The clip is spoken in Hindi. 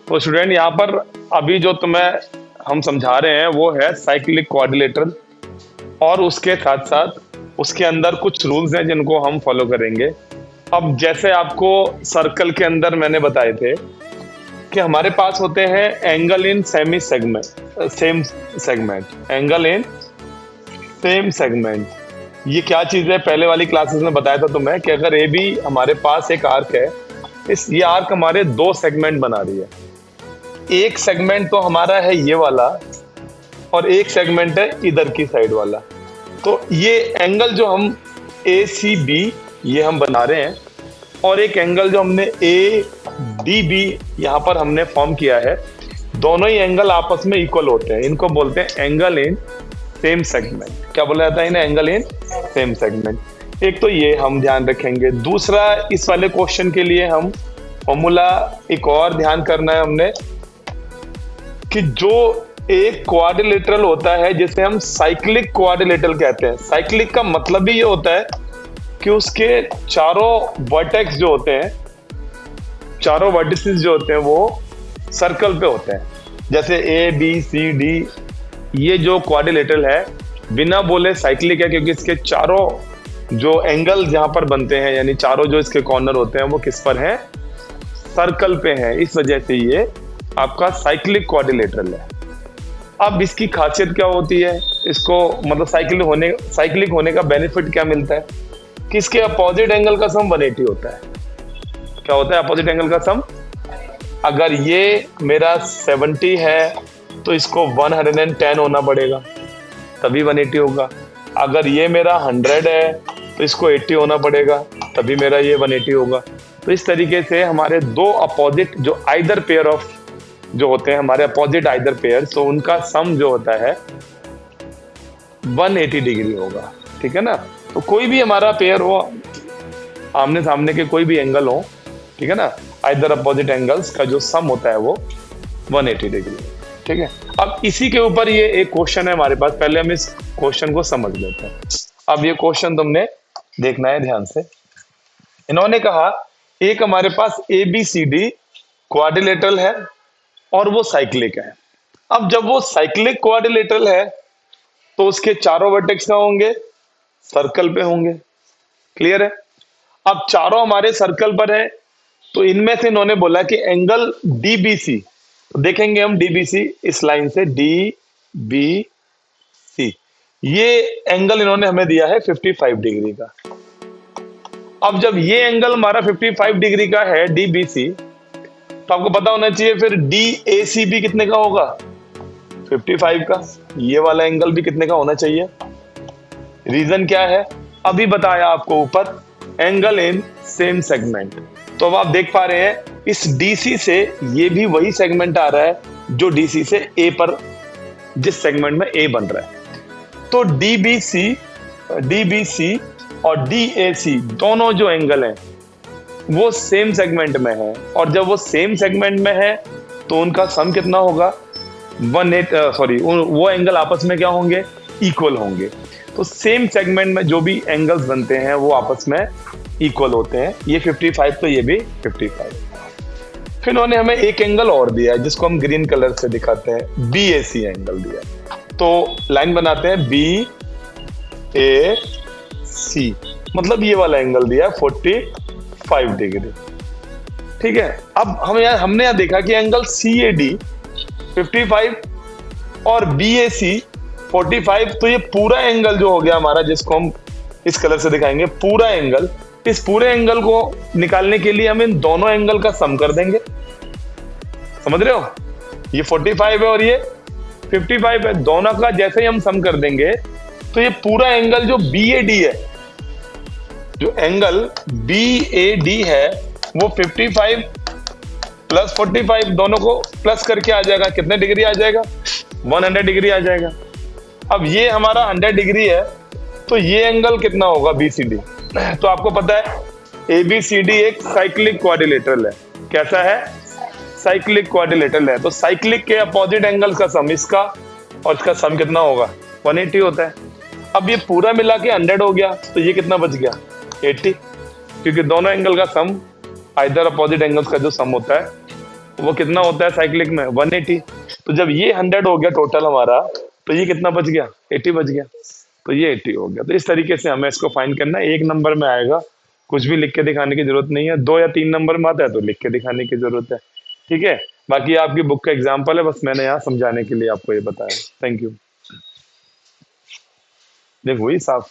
तो स्टूडेंट यहाँ पर अभी जो तुम्हें हम समझा रहे हैं वो है साइक्लिक क्वाड्रिलेटरल, और उसके साथ साथ उसके अंदर कुछ रूल्स हैं जिनको हम फॉलो करेंगे। अब जैसे आपको सर्कल के अंदर मैंने बताए थे कि हमारे पास होते हैं angle in semi segment, same segment, angle in same segment. ये क्या चीज है, पहले वाली क्लासेस में बताया था तुम्हें कि अगर ए बी हमारे पास एक आर्क है, ये आर्क हमारे दो सेगमेंट बना रही है। एक सेगमेंट तो हमारा है ये वाला, और एक सेगमेंट है इधर की साइड वाला। तो ये एंगल जो हम ए सी बी ये हम बना रहे हैं, और एक एंगल जो हमने ए डी बी यहाँ पर हमने फॉर्म किया है, दोनों ही एंगल आपस में इक्वल होते हैं। इनको बोलते हैं एंगल इन सेम सेगमेंट। क्या बोला जाता है इन्हें? Angle in same segment. एक तो ये हम ध्यान रखेंगे। दूसरा, इस वाले क्वेश्चन के लिए हम फॉर्मूला एक और ध्यान करना है हमने, कि जो एक क्वाड्रिलेटरल होता है जिसे हम साइक्लिक क्वाड्रिलेटरल कहते हैं। साइक्लिक का मतलब भी ये होता है कि उसके चारों वर्टेक्स जो होते हैं, चारों वर्टिसेस जो होते हैं वो सर्कल पे होते हैं। जैसे ए बी सी डी, ये जो क्वाड्रिलेटरल है बिना बोले साइक्लिक है, क्योंकि इसके चारों जो एंगल जहां पर बनते हैं, यानी चारों जो इसके कॉर्नर होते हैं वो किस पर हैं? सर्कल पे हैं। इस वजह से ये आपका साइक्लिक क्वाड्रिलेटरल है। अब इसकी खासियत क्या होती है, इसको मतलब साइक्लिक होने का बेनिफिट क्या मिलता है कि इसके अपोजिट एंगल का सम 180 होता है। क्या होता है अपोजिट एंगल का सम? अगर ये मेरा 70 है तो इसको 110 होना पड़ेगा, तभी 180 होगा। अगर ये मेरा 100 है तो इसको 80 होना पड़ेगा, तभी मेरा ये 180 होगा। तो इस तरीके से हमारे दो अपोजिट जो आइदर पेयर ऑफ जो होते हैं, हमारे अपोजिट आइदर पेयर, तो उनका सम जो होता है 180 डिग्री होगा। ठीक है ना? तो कोई भी हमारा पेयर हो, आमने सामने के कोई भी एंगल हो, ठीक है ना, आइदर अपोजिट एंगल्स का जो सम होता है वो 180 डिग्री। ठीक है? अब इसी के ऊपर ये एक क्वेश्चन है हमारे पास। पहले हम इस क्वेश्चन को समझ लेते हैं। अब ये क्वेश्चन तुमने देखना है ध्यान से। इन्होंने कहा एक हमारे पास A B C D quadrilateral है और वो साइक्लिक है। अब जब वो साइक्लिक क्वाड्रिलेटरल है तो उसके चारों वर्टेक्स क्या होंगे? सर्कल पे होंगे। क्लियर है? अब चारों हमारे सर्कल पर है, तो इनमें से इन्होंने बोला कि एंगल डीबीसी, तो देखेंगे हम डीबीसी इस लाइन से, डी बी सी, ये एंगल इन्होंने हमें दिया है 55 डिग्री का। अब जब ये एंगल हमारा 55 डिग्री का है डीबीसी, तो आपको पता होना चाहिए फिर डी ए सी भी कितने का होगा? 55 का। ये वाला एंगल भी कितने का होना चाहिए? रीजन क्या है? अभी बताया आपको ऊपर, एंगल इन सेम सेगमेंट। तो अब आप देख पा रहे हैं इस डीसी से ये भी वही सेगमेंट आ रहा है जो डीसी से ए पर, जिस सेगमेंट में ए बन रहा है। तो डीबीसी और डीएसी दोनों जो एंगल हैं वो सेम सेगमेंट में है, और जब वो सेम सेगमेंट में है तो उनका सम कितना होगा? वो एंगल आपस में क्या होंगे? इक्वल होंगे। तो सेम सेगमेंट में जो भी एंगल्स बनते हैं वो आपस में इक्वल होते हैं। ये 55 तो ये भी 55। फिर उन्होंने हमें एक एंगल और दिया है जिसको हम ग्रीन कलर से दिखाते हैं, बी ए सी एंगल दिया है। तो लाइन बनाते हैं, बी ए सी, मतलब ये वाला एंगल दिया है 45 डिग्री। ठीक है? अब हमने यहाँ देखा कि एंगल सी ए डी 55 और बी ए सी 45, तो ये पूरा एंगल जो हो गया हमारा, जिसको हम इस कलर से दिखाएंगे, पूरा एंगल, इस पूरे एंगल को निकालने के लिए हम इन दोनों एंगल का सम कर देंगे। समझ रहे हो? ये 45 है और ये 55 है, दोनों का जैसे ही हम सम कर देंगे तो ये पूरा एंगल जो बी ए डी है, जो एंगल बी ए डी है, वो 55 प्लस 45 दोनों को प्लस करके आ जाएगा। कितने डिग्री आ जाएगा? 100 डिग्री आ जाएगा। अब ये हमारा 100 डिग्री है, तो ये एंगल कितना होगा? B C D. तो आपको पता है ए बी सी डी एक साइक्लिक क्वाड्रिलेटरल है। कैसा है? साइक्लिक क्वाड्रिलेटरल है। तो साइक्लिक के अपोजिट एंगल का सम इसका और इसका सम कितना होगा? 180 होता है। अब ये पूरा मिला के 100 हो गया, तो ये कितना बच गया? 80, क्योंकि दोनों एंगल का सम, आइदर अपोजिट एंगल्स का जो सम होता है वो कितना होता है साइक्लिक में 180। तो जब ये 100 हो गया टोटल हमारा, तो ये कितना बच गया 80 बच गया। तो ये 80 हो गया। तो इस तरीके से हमें इसको फाइंड करना है। एक नंबर में आएगा, कुछ भी लिख के दिखाने की जरूरत नहीं है। 2 या 3 नंबर में आता है तो लिख के दिखाने की जरूरत है। ठीक है, बाकी आपकी बुक का एग्जाम्पल है, बस मैंने यहाँ समझाने के लिए आपको ये बताया। Thank you. देखो, वही साफ